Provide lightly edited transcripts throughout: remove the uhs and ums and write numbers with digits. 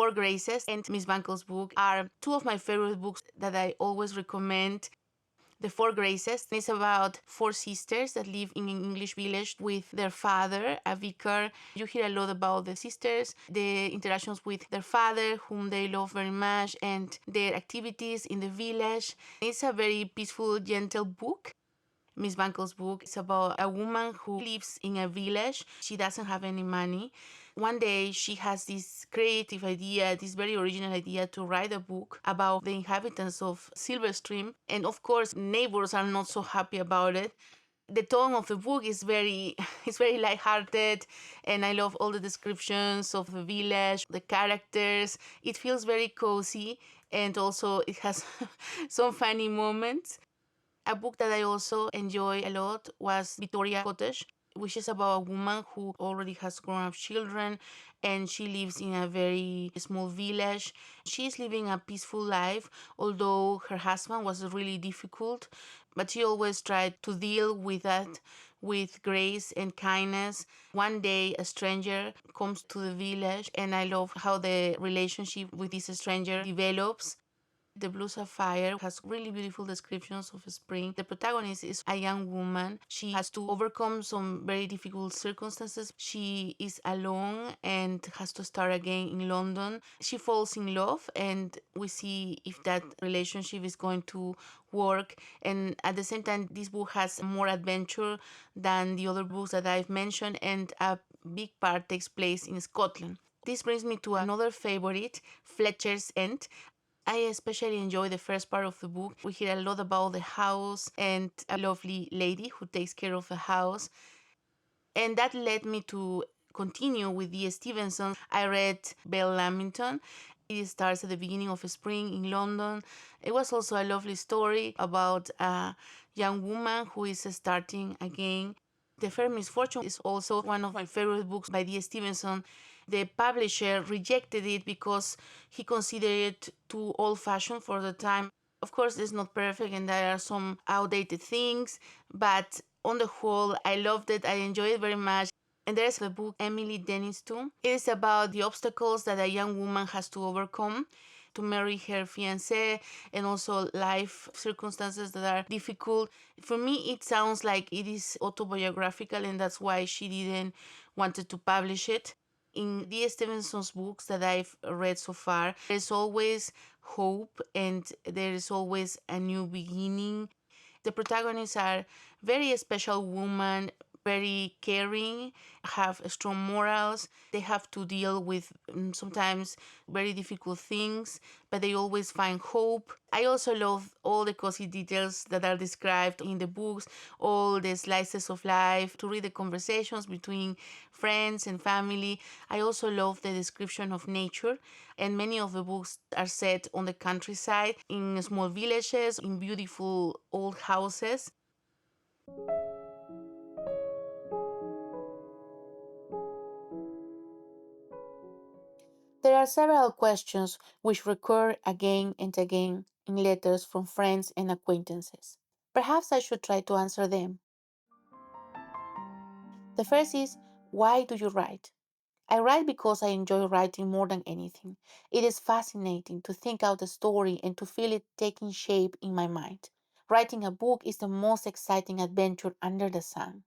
Four Graces and Miss Bunkle's book are two of my favorite books that I always recommend. The Four Graces is about four sisters that live in an English village with their father, a vicar. You hear a lot about the sisters, the interactions with their father, whom they love very much, and their activities in the village. It's a very peaceful, gentle book. Miss Bunkle's book is about a woman who lives in a village. She doesn't have any money. One day she has this creative idea, this very original idea to write a book about the inhabitants of Silverstream. And of course, neighbors are not so happy about it. The tone of the book is very it's very lighthearted, and I love all the descriptions of the village, the characters. It feels very cozy, and also it has some funny moments. A book that I also enjoy a lot was Victoria Cottage, which is about a woman who already has grown up children and she lives in a very small village. She is living a peaceful life, although her husband was really difficult, but she always tried to deal with that with grace and kindness. One day, a stranger comes to the village, and I love how the relationship with this stranger develops. The Blue Sapphire has really beautiful descriptions of spring. The protagonist is a young woman. She has to overcome some very difficult circumstances. She is alone and has to start again in London. She falls in love, and we see if that relationship is going to work. And at the same time, this book has more adventure than the other books that I've mentioned, and a big part takes place in Scotland. This brings me to another favorite, Fletcher's End. I especially enjoy the first part of the book. We hear a lot about the house and a lovely lady who takes care of the house. And that led me to continue with D.E.Stevenson. I read Belle Lamington. It starts at the beginning of spring in London. It was also a lovely story about a young woman who is starting again. The Fair Misfortune is also one of my favorite books by D.E.Stevenson. The publisher rejected it because he considered it too old fashioned for the time. Of course, it's not perfect and there are some outdated things, but on the whole, I loved it. I enjoyed it very much. And there's the book Emily Dennis too. It is about the obstacles that a young woman has to overcome to marry her fiancé, and also life circumstances that are difficult. For me, it sounds like it is autobiographical, and that's why she didn't wanted to publish it. In D. Stevenson's books that I've read so far, there's always hope and there is always a new beginning. The protagonists are very special women, very caring, have strong morals. They have to deal with sometimes very difficult things, but they always find hope. I also love all the cozy details that are described in the books, all the slices of life, to read the conversations between friends and family. I also love the description of nature, and many of the books are set on the countryside, in small villages, in beautiful old houses. There are several questions which recur again and again in letters from friends and acquaintances. Perhaps I should try to answer them. The first is, why do you write? I write because I enjoy writing more than anything. It is fascinating to think out a story and to feel it taking shape in my mind. Writing a book is the most exciting adventure under the sun.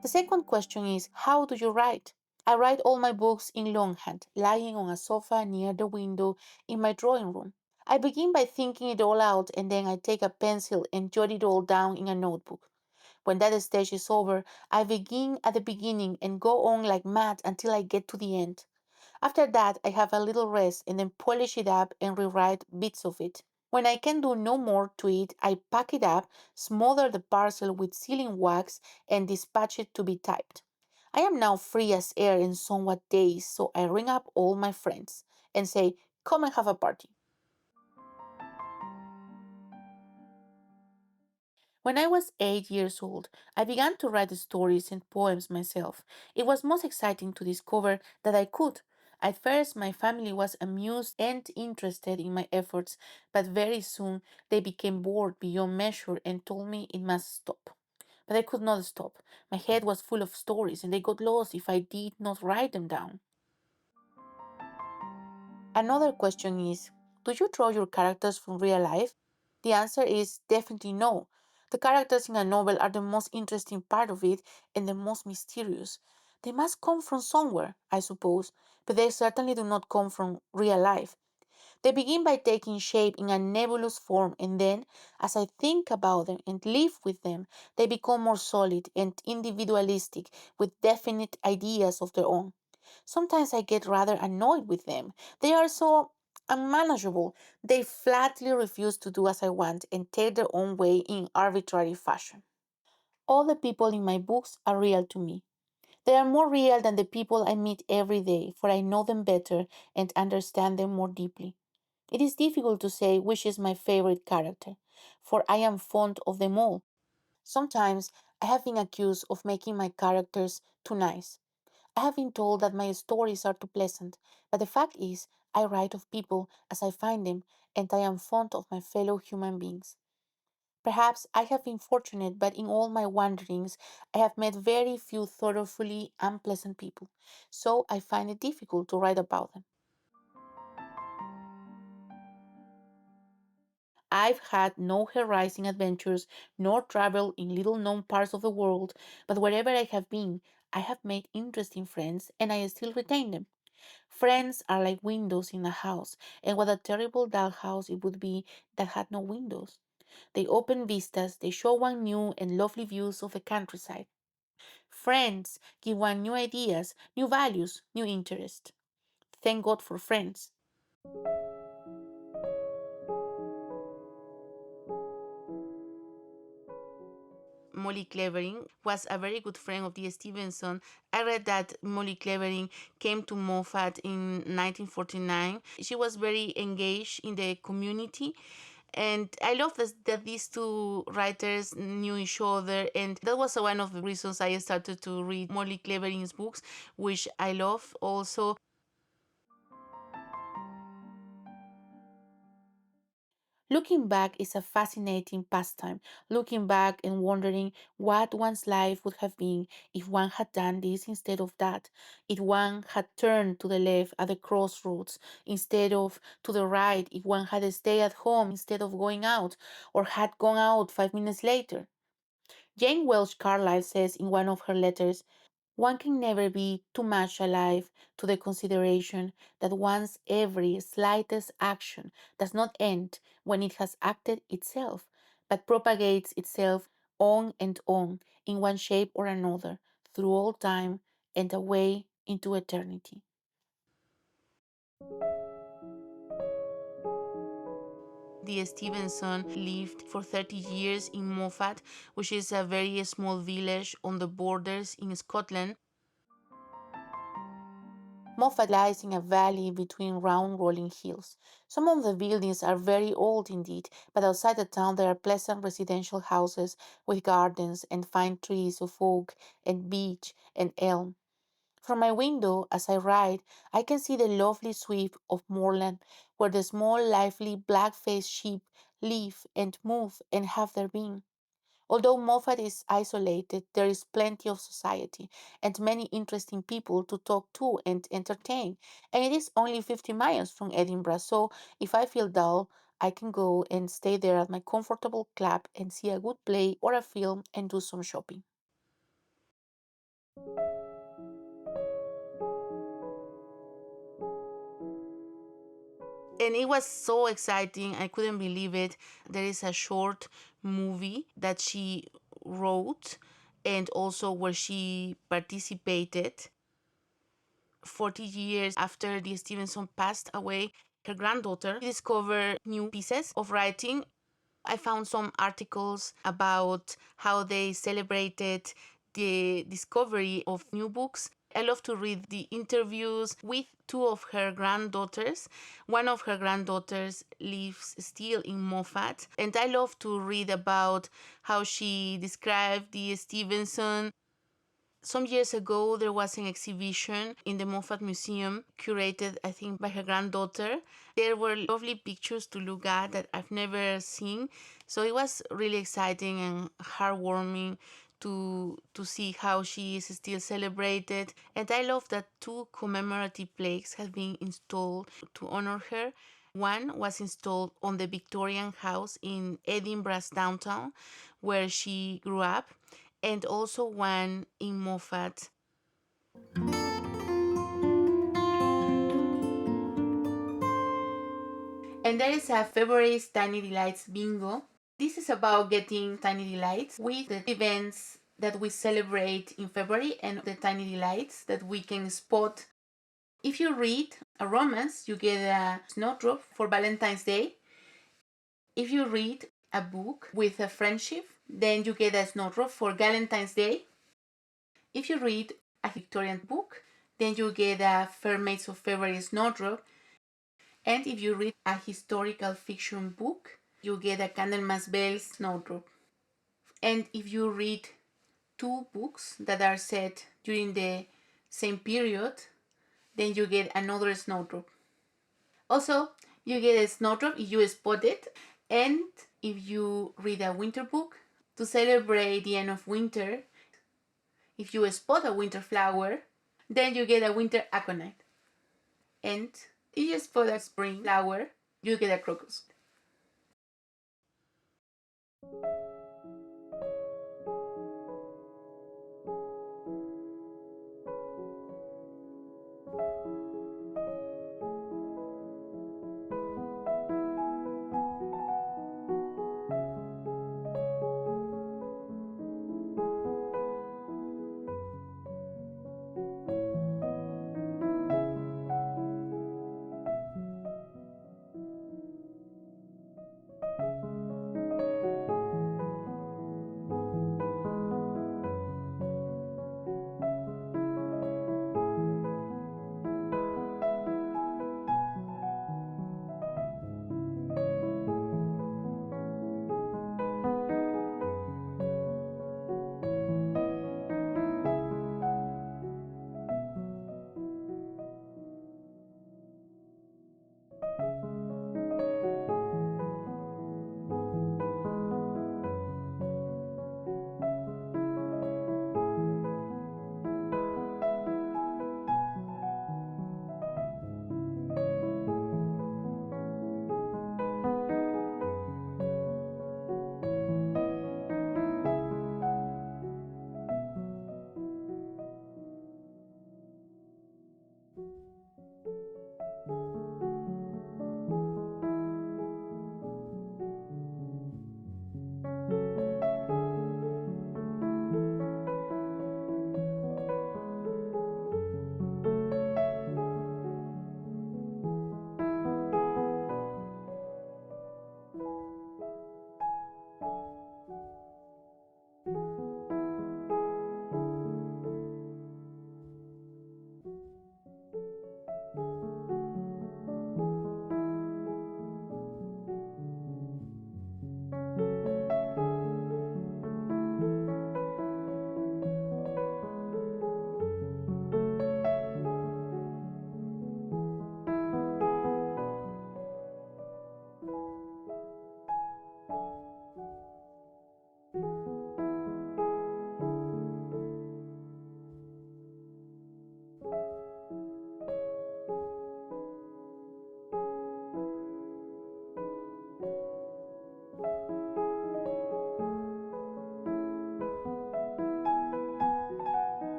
The second question is, how do you write? I write all my books in longhand, lying on a sofa near the window in my drawing room. I begin by thinking it all out, and then I take a pencil and jot it all down in a notebook. When that stage is over, I begin at the beginning and go on like mad until I get to the end. After that, I have a little rest and then polish it up and rewrite bits of it. When I can do no more to it, I pack it up, smother the parcel with sealing wax, and dispatch it to be typed. I am now free as air and somewhat dazed, so I ring up all my friends and say, "Come and have a party." When I was 8 years old, I began to write stories and poems myself. It was most exciting to discover that I could. At first, my family was amused and interested in my efforts, but very soon they became bored beyond measure and told me it must stop. But I could not stop. My head was full of stories, and they got lost if I did not write them down. Another question is, do you draw your characters from real life? The answer is definitely no. The characters in a novel are the most interesting part of it and the most mysterious. They must come from somewhere, I suppose, but they certainly do not come from real life. They begin by taking shape in a nebulous form, and then, as I think about them and live with them, they become more solid and individualistic with definite ideas of their own. Sometimes I get rather annoyed with them. They are so unmanageable. They flatly refuse to do as I want and take their own way in arbitrary fashion. All the people in my books are real to me. They are more real than the people I meet every day, for I know them better and understand them more deeply. It is difficult to say which is my favorite character, for I am fond of them all. Sometimes I have been accused of making my characters too nice. I have been told that my stories are too pleasant, but the fact is, I write of people as I find them, and I am fond of my fellow human beings. Perhaps I have been fortunate, but in all my wanderings, I have met very few thoroughly unpleasant people, so I find it difficult to write about them. I've had no hair-raising adventures nor traveled in little-known parts of the world, but wherever I have been, I have made interesting friends and I still retain them. Friends are like windows in a house, and what a terrible dull house it would be that had no windows. They open vistas, they show one new and lovely views of the countryside. Friends give one new ideas, new values, new interest. Thank God for friends. Molly Clevering was a very good friend of D.E.Stevenson. I read that Molly Clevering came to Moffat in 1949. She was very engaged in the community. And I love that these two writers knew each other, and that was one of the reasons I started to read Molly Clevering's books, which I love also. Looking back is a fascinating pastime. Looking back and wondering what one's life would have been if one had done this instead of that, if one had turned to the left at the crossroads instead of to the right, if one had stayed at home instead of going out, or had gone out 5 minutes later. Jane Welsh Carlyle says in one of her letters, one can never be too much alive to the consideration that one's every slightest action does not end when it has acted itself, but propagates itself on and on in one shape or another through all time and away into eternity. D.E.Stevenson lived for 30 years in Moffat, which is a very small village on the borders in Scotland. Moffat lies in a valley between round rolling hills. Some of the buildings are very old indeed, but outside the town there are pleasant residential houses with gardens and fine trees of oak and beech and elm. From my window, as I ride, I can see the lovely sweep of moorland where the small, lively, black-faced sheep live and move and have their being. Although Moffat is isolated, there is plenty of society and many interesting people to talk to and entertain. And it is only 50 miles from Edinburgh, so if I feel dull, I can go and stay there at my comfortable club and see a good play or a film and do some shopping. And it was so exciting. I couldn't believe it. There is a short movie that she wrote and also where she participated 40 years after the Stevenson passed away. Her granddaughter discovered new pieces of writing. I found some articles about how they celebrated the discovery of new books. I love to read the interviews with two of her granddaughters. One of her granddaughters lives still in Moffat, and I love to read about how she described the Stevenson. Some years ago, there was an exhibition in the Moffat Museum, curated, I think, by her granddaughter. There were lovely pictures to look at that I've never seen. So it was really exciting and heartwarming to see how she is still celebrated. And I love that 2 commemorative plaques have been installed to honor her. One was installed on the Victorian house in Edinburgh's downtown, where she grew up, and also one in Moffat. And there is a February's Tiny Delights bingo. This is about getting tiny delights with the events that we celebrate in February and the tiny delights that we can spot. If you read a romance, you get a snowdrop for Valentine's Day. If you read a book with a friendship, then you get a snowdrop for Valentine's Day. If you read a Victorian book, then you get a Fair Maids of February snowdrop. And if you read a historical fiction book, you get a Candlemas Bells snowdrop. And if you read 2 books that are set during the same period, then you get another snowdrop. Also, you get a snowdrop if you spot it. And if you read a winter book to celebrate the end of winter, if you spot a winter flower, then you get a winter aconite. And if you spot a spring flower, you get a crocus.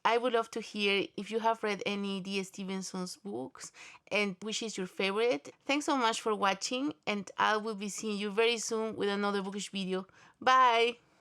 I would love to hear if you have read any D.E. Stevenson's books and which is your favorite. Thanks so much for watching, and I will be seeing you very soon with another bookish video. Bye!